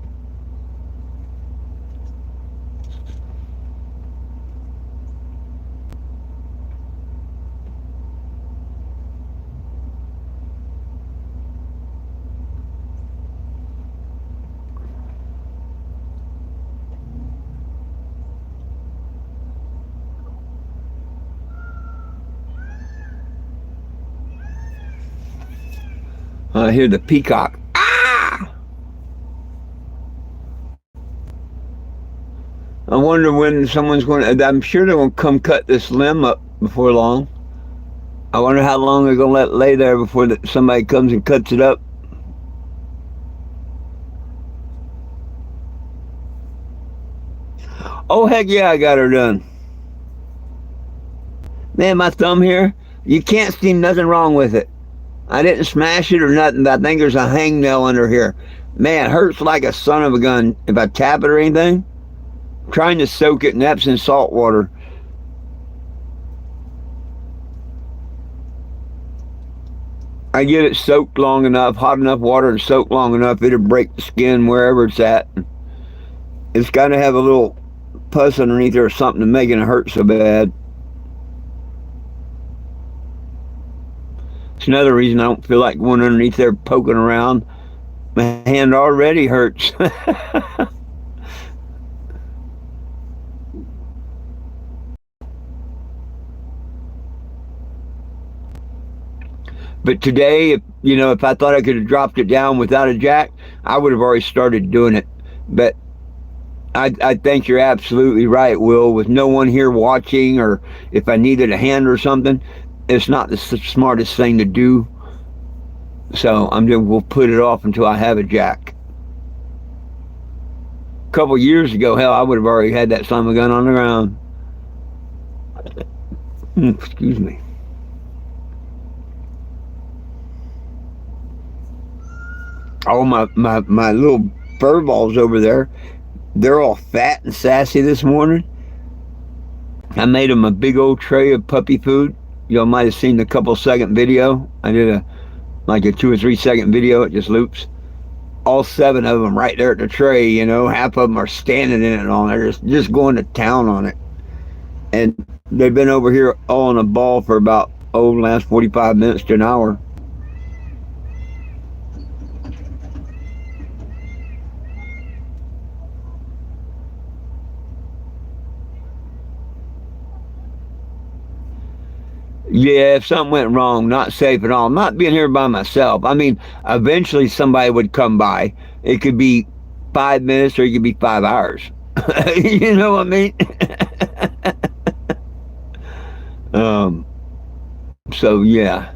I hear the peacock. Ah! I wonder when someone's going to. I'm sure they're going to come cut this limb up before long. I wonder how long they're going to let it lay there before somebody comes and cuts it up. Oh, heck yeah, I got her done. Man, my thumb here, you can't see nothing wrong with it. I didn't smash it or nothing, but I think there's a hangnail under here. Man, it hurts like a son of a gun if I tap it or anything. I'm trying to soak it in Epsom salt water. I get it soaked long enough, hot enough water and soaked long enough, it'll break the skin wherever it's at. It's got to have a little pus underneath there or something to make it hurt so bad. It's another reason I don't feel like going underneath there poking around. My hand already hurts. But today, if I thought I could have dropped it down without a jack, I would have already started doing it. But I think you're absolutely right, Will. With no one here watching, or if I needed a hand or something, it's not the smartest thing to do. So we'll put it off until I have a jack. A couple years ago, hell, I would have already had that son of a gun on the ground. Excuse me. Oh, my little fur balls over there, they're all fat and sassy this morning. I made them a big old tray of puppy food. Y'all might have seen the couple-second video. I did a 2 or 3 second video. It just loops. All 7 of them right there at the tray. Half of them are standing in it and all. They're just going to town on it. And they've been over here all in a ball for about the last 45 minutes to an hour. Yeah, if something went wrong, not safe at all. I'm not being here by myself. I mean, eventually somebody would come by. It could be 5 minutes or it could be 5 hours. You know what I mean? So yeah.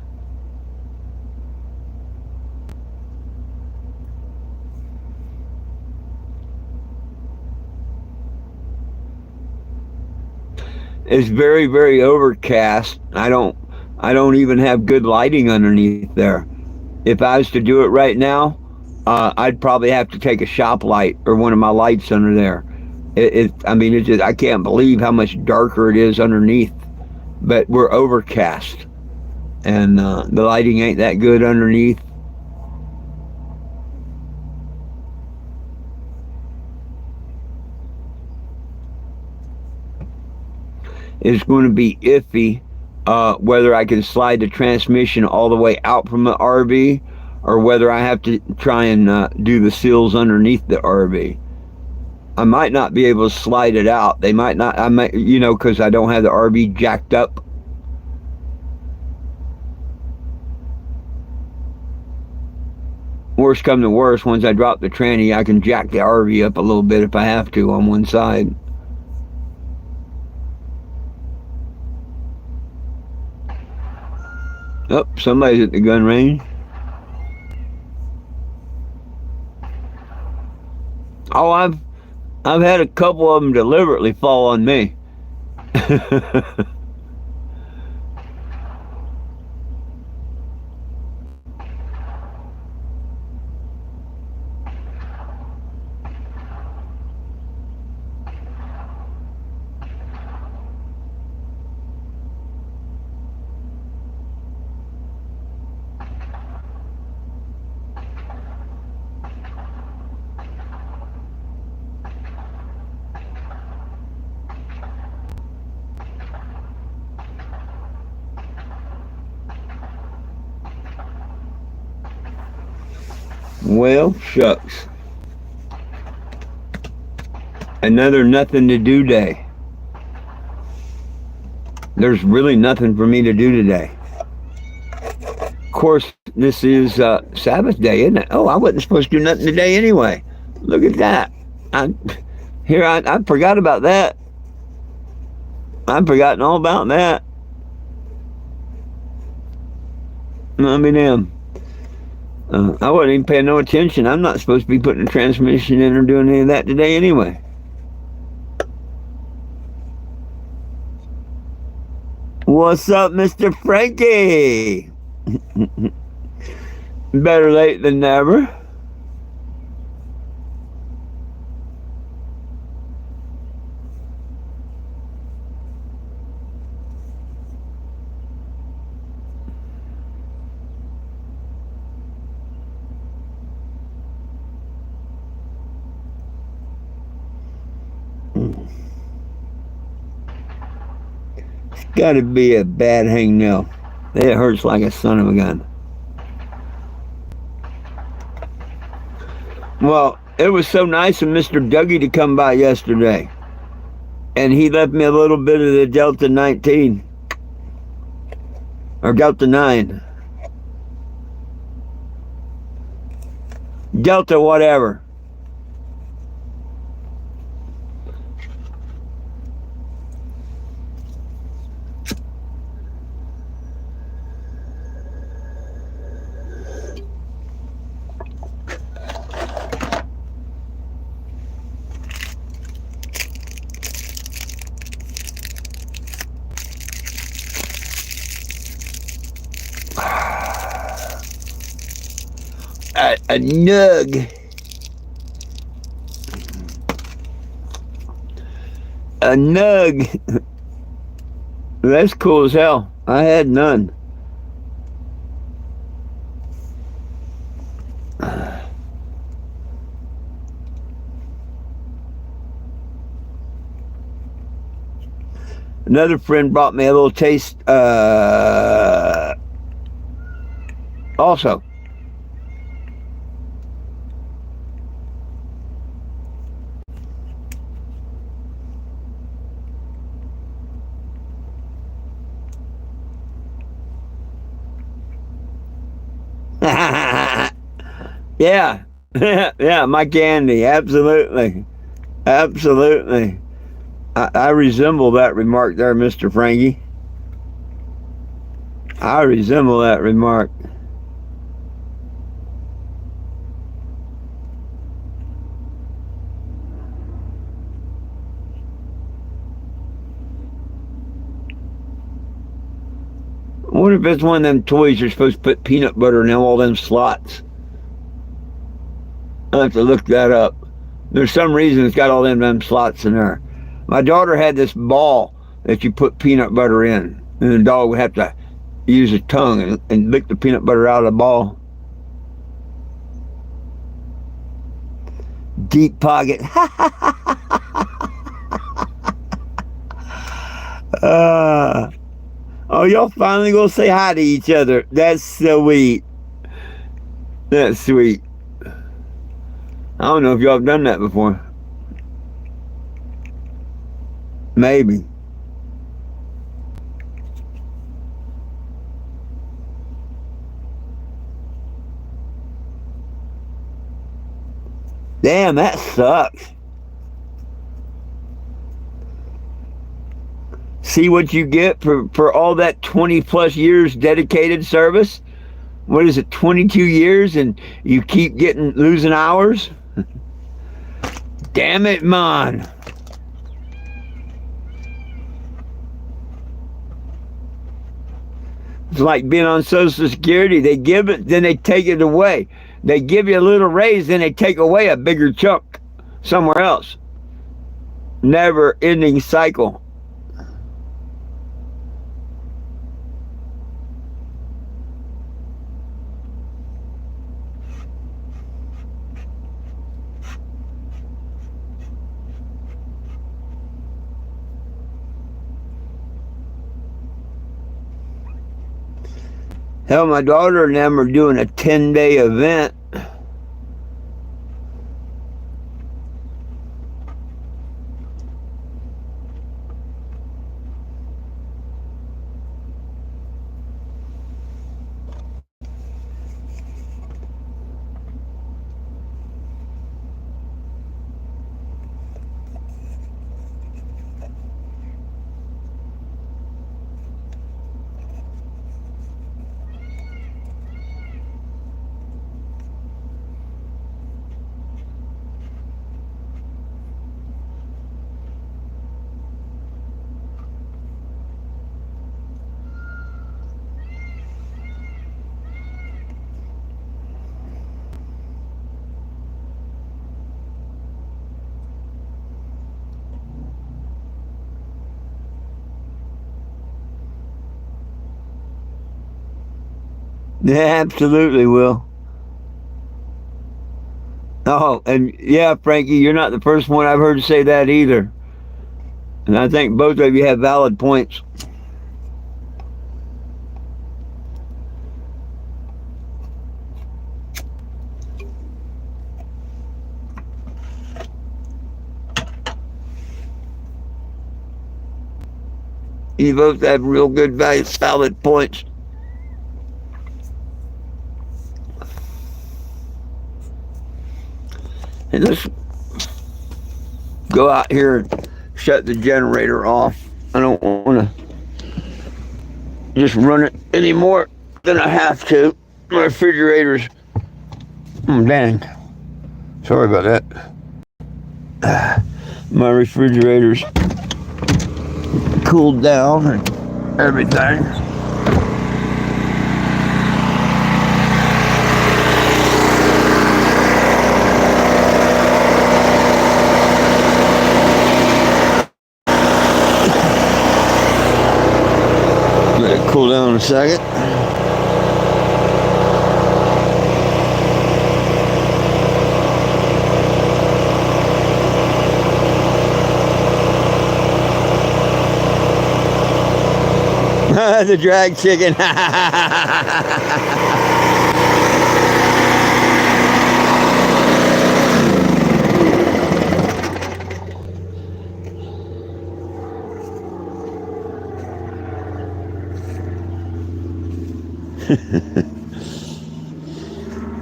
It's very, very overcast. I don't even have good lighting underneath there. If I was to do it right now, I'd probably have to take a shop light or one of my lights under there. It's just, I can't believe how much darker it is underneath. But we're overcast, and the lighting ain't that good underneath. It's going to be iffy whether I can slide the transmission all the way out from the RV or whether I have to try and do the seals underneath the RV. I might not be able to slide it out. They might not, because I don't have the RV jacked up. Worst come to worst, once I drop the tranny, I can jack the RV up a little bit if I have to on one side. Oh, somebody's at the gun range. Oh, I've had a couple of them deliberately fall on me. Well, shucks. Another nothing to do day. There's really nothing for me to do today. Of course, this is Sabbath day, isn't it? Oh, I wasn't supposed to do nothing today anyway. Look at that. I forgot about that. I've forgotten all about that. I mean, damn. I wasn't even paying no attention. I'm not supposed to be putting a transmission in or doing any of that today anyway. What's up, Mr. Frankie? Better late than never. It's got to be a bad hangnail. It hurts like a son of a gun. Well, it was so nice of Mr. Dougie to come by yesterday. And he left me a little bit of the Delta 19. Or Delta 9. Delta whatever. A nug. A nug. That's cool as hell. I had none. Another friend brought me a little taste also. Yeah. Yeah, my candy. Absolutely. Absolutely. I resemble that remark there, Mr. Frankie. I resemble that remark. I wonder if it's one of them toys you're supposed to put peanut butter in all them slots. I'll have to look that up. There's some reason it's got all them slots in there. My daughter had this ball that you put peanut butter in, and the dog would have to use his tongue and lick the peanut butter out of the ball. Deep pocket. Oh, y'all finally gonna say hi to each other. That's sweet. That's sweet. I don't know if y'all have done that before. Maybe. Damn, that sucks. See what you get for all that 20 plus years dedicated service? What is it, 22 years, and you keep losing hours? Damn it, man. It's like being on Social Security. They give it, then they take it away. They give you a little raise, then they take away a bigger chunk somewhere else. Never ending cycle. Hell, my daughter and them are doing a 10-day event. Yeah, absolutely will. Oh, and yeah, Frankie, you're not the first one I've heard say that either. And I think both of you have valid points. You both have real good, valid points. And let's go out here and shut the generator off. I don't want to just run it any more than I have to. My refrigerator's... dang. Sorry about that. My refrigerator's cooled down and everything. Let it cool down a second. The drag chicken.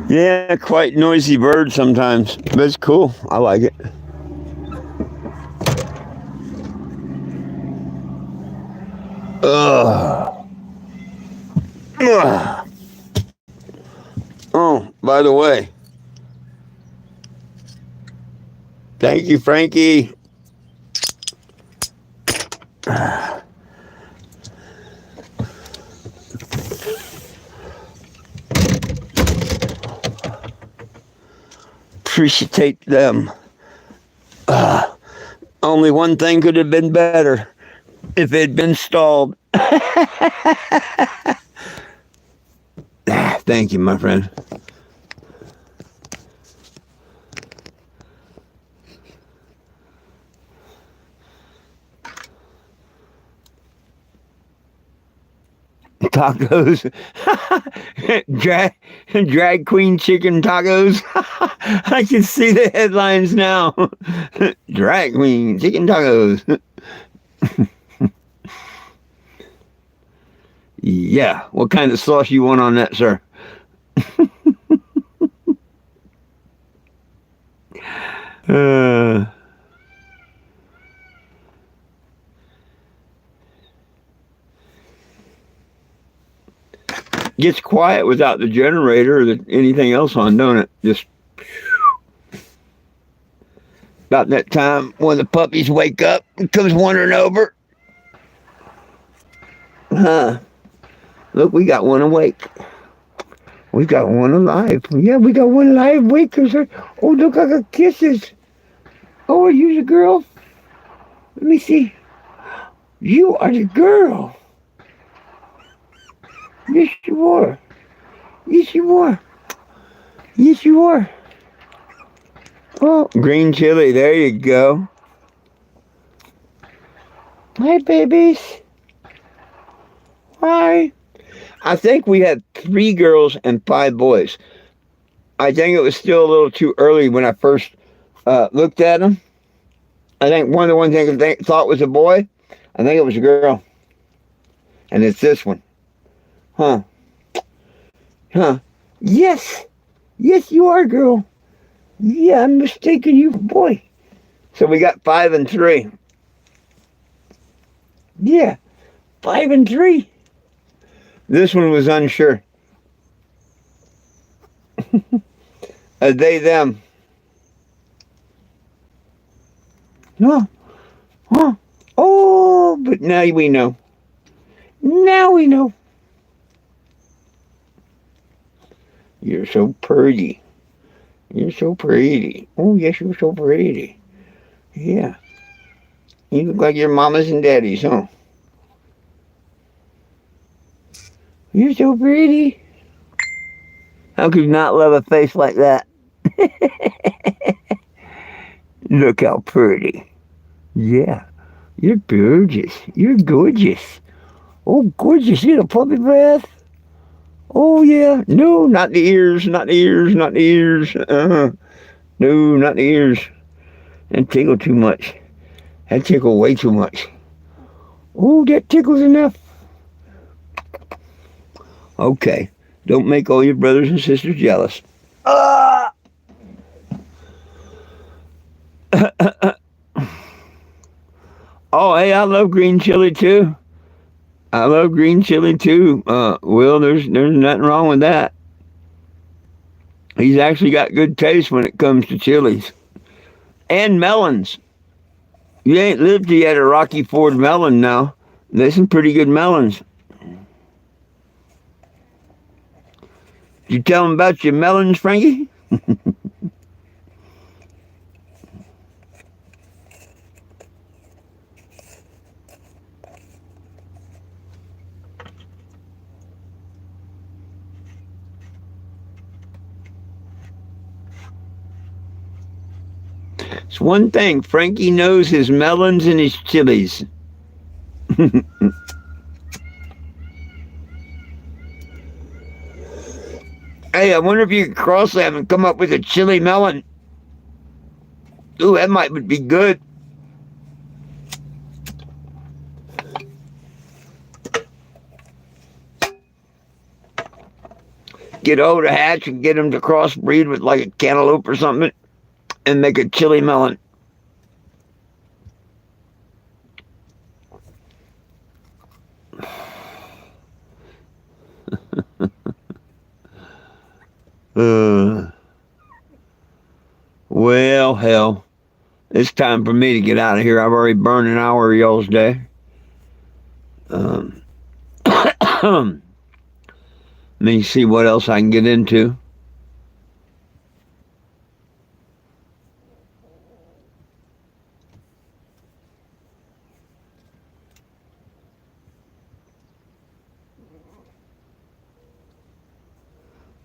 Yeah, quite noisy bird sometimes, but it's cool. I like it. Oh, by the way, thank you, Frankie. Appreciate them. Only one thing could have been better if it had been stalled. Thank you, my friend. Tacos. drag queen chicken tacos. I can see the headlines now. Drag queen chicken tacos. Yeah. What kind of sauce you want on that, sir? Gets quiet without the generator or anything else on, don't it? Just about that time when the puppies wake up and comes wandering over. Look, we got one awake. We got one alive. Yeah, we got one alive. Wait, oh, look, I got kisses. Oh, are you the girl? Let me see. You are the girl. Yes, you are. Yes, you are. Yes, you are. Oh, green chili. There you go. Hi, babies. Hi. I think we had 3 girls and 5 boys. I think it was still a little too early when I first looked at them. I think one of the ones I thought was a boy, I think it was a girl. And it's this one. Huh. Yes. Yes, you are, girl. Yeah, I'm mistaken you for boy. So we got 5 and 3. Yeah, 5 and 3. This one was unsure. They, them. No. Huh. Oh, but now we know. Now we know. You're so pretty. You're so pretty. Oh, yes, you're so pretty. Yeah. You look like your mamas and daddies, huh? You're so pretty. How could you not love a face like that? Look how pretty. Yeah. You're gorgeous. You're gorgeous. Oh, gorgeous little puppy breath. Oh, yeah. No, not the ears, not the ears, not the ears. No, not the ears. That tickle too much. That tickle way too much. Oh, that tickles enough. Okay. Don't make all your brothers and sisters jealous. Ah! Oh, hey, I love green chili too. I love green chili too. Will, there's nothing wrong with that. He's actually got good taste when it comes to chilies and melons. You ain't lived yet a Rocky Ford melon now. There's some pretty good melons. Did you tell him about your melons, Frankie? It's one thing. Frankie knows his melons and his chilies. Hey, I wonder if you could cross them and come up with a chili melon. Ooh, that might be good. Get over to Hatch and get him to crossbreed with like a cantaloupe or something and make a chili melon. Well, hell. It's time for me to get out of here. I've already burned an hour of y'all's day. Let me see what else I can get into.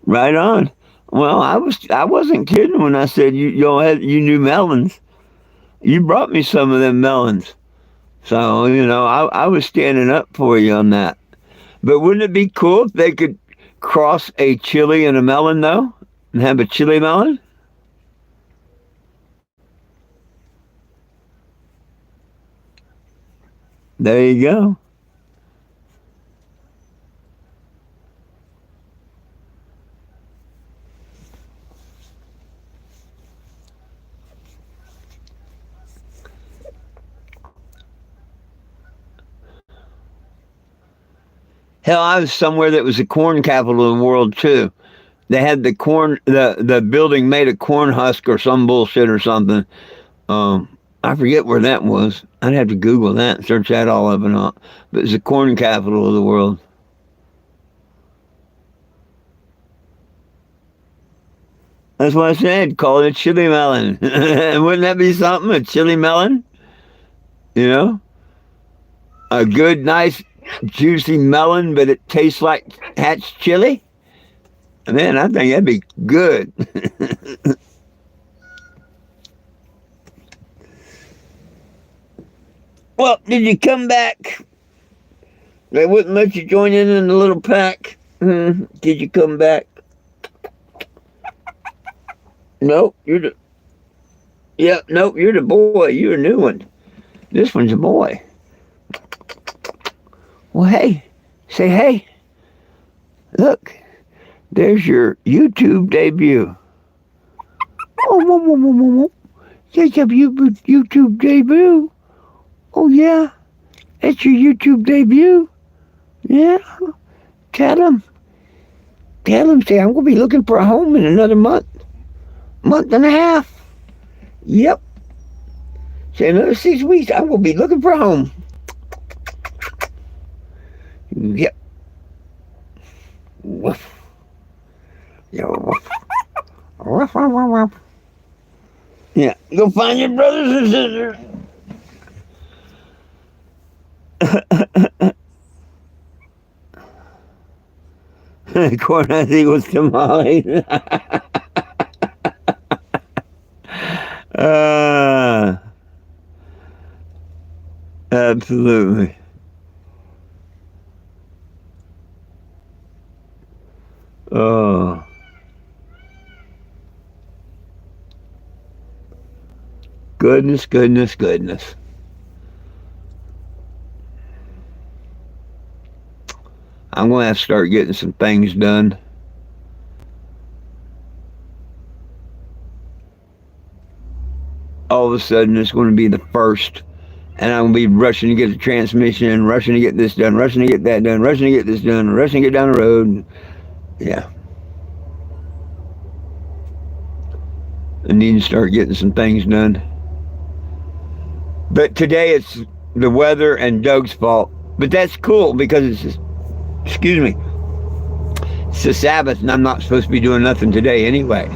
Right on. Well, I wasn't kidding when I said you knew melons. You brought me some of them melons. So, I was standing up for you on that. But wouldn't it be cool if they could cross a chili and a melon, though? And have a chili melon? There you go. Hell, I was somewhere that was the corn capital of the world, too. They had the building made of corn husk or some bullshit or something. I forget where that was. I'd have to Google that and search that all up and all. But it's the corn capital of the world. That's what I said. Call it a chili melon. Wouldn't that be something? A chili melon? You know? A good, nice, juicy melon, but it tastes like Hatch chili? Man, I think that'd be good. Well, did you come back? They wouldn't let you join in the little pack. Did you come back? Nope, you're the. Yep, nope, you're the boy. You're a new one. This one's a boy. Well, hey, say hey. Look, there's your YouTube debut. Oh, whoa, whoa, whoa, whoa, whoa. There's your YouTube debut. Oh, yeah, that's your YouTube debut. Yeah, tell him. Tell him, say, I'm going to be looking for a home in another month and a half. Yep. Say, another 6 weeks, I'm going to be looking for a home. Yep. Woof. Yo, woof. Woof, woof, woof, woof. Yeah, go find your brothers and sisters. Corn I think was tamales. uh, Absolutely. Oh, goodness, goodness, goodness. I'm going to have to start getting some things done. All of a sudden, it's going to be the first, and I'm going to be rushing to get the transmission, rushing to get this done, rushing to get that done, rushing to get this done, rushing to get down the road. Yeah, I need to start getting some things done. But today it's the weather and Doug's fault. But that's cool because excuse me, it's the Sabbath and I'm not supposed to be doing nothing today anyway.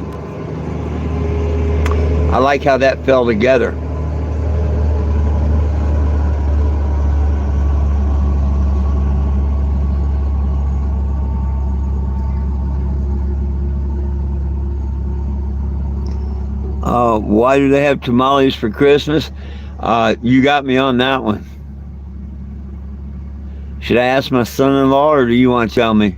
I like how that fell together. Why do they have tamales for Christmas? You got me on that one. Should I ask my son-in-law or do you want to tell me?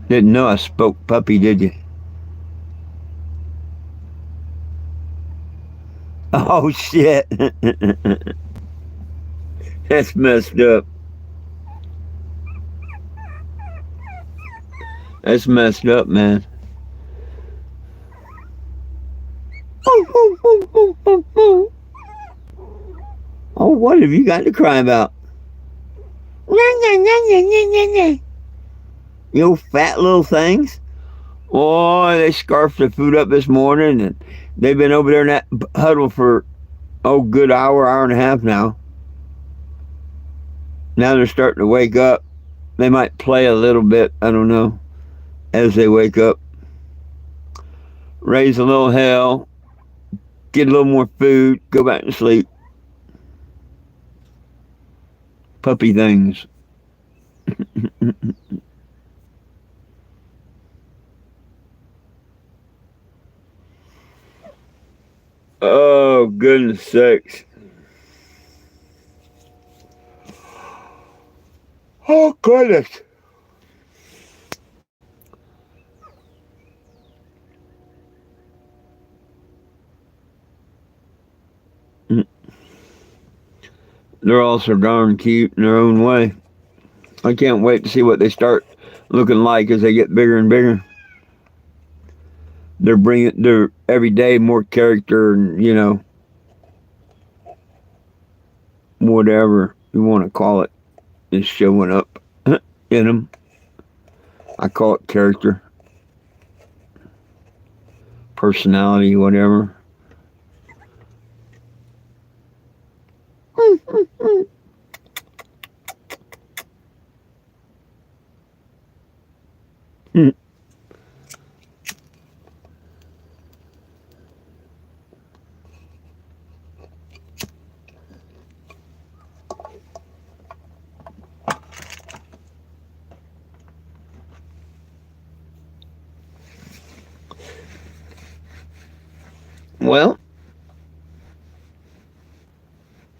Didn't know I spoke puppy, did you? Oh shit. That's messed up. That's messed up, man. Oh, what have you got to cry about? You fat little things. Oh, they scarfed the food up this morning, and they've been over there in that huddle for good hour and a half now. Now they're starting to wake up. They might play a little bit. I don't know as they wake up. Raise a little hell. Get a little more food. Go back to sleep. Puppy things. Oh, goodness sakes. Oh, goodness. They're all so darn cute in their own way. I can't wait to see what they start looking like as they get bigger and bigger. They're every day more character and, whatever you want to call it is showing up in them. I call it character, personality, whatever. Well,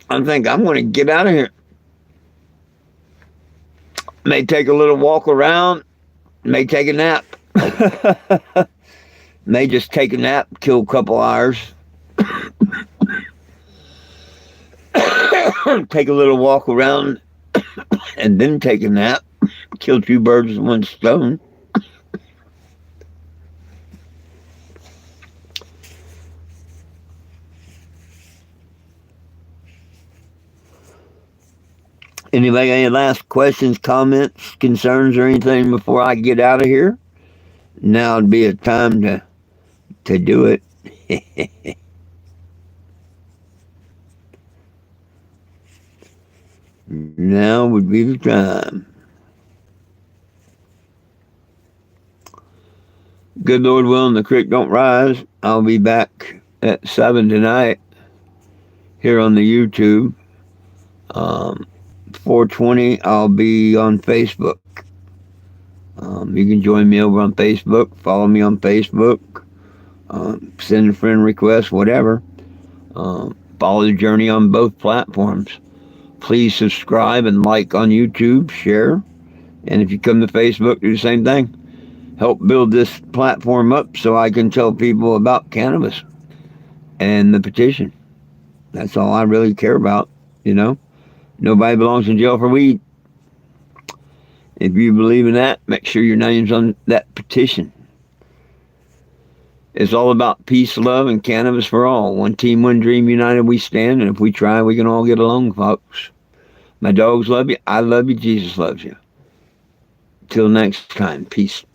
I think I'm going to get out of here. May take a little walk around, may take a nap. May just take a nap, kill a couple hours. Take a little walk around and then take a nap. Kill two birds with one stone. Anybody got any last questions, comments, concerns, or anything before I get out of here? Now would be a time to do it. Now would be the time. Good Lord willing, the creek don't rise. I'll be back at 7 tonight here on the YouTube. 4:20, I'll be on Facebook. You can join me over on Facebook. Follow me on Facebook. Send a friend request, whatever. Follow the journey on both platforms. Please subscribe and like on YouTube, share. And if you come to Facebook, do the same thing. Help build this platform up so I can tell people about cannabis and the petition. That's all I really care about, you know. Nobody belongs in jail for weed. If you believe in that, make sure your name's on that petition. It's all about peace, love, and cannabis for all. One team, one dream, united we stand. And if we try, we can all get along, folks. My dogs love you. I love you. Jesus loves you. Till next time, peace.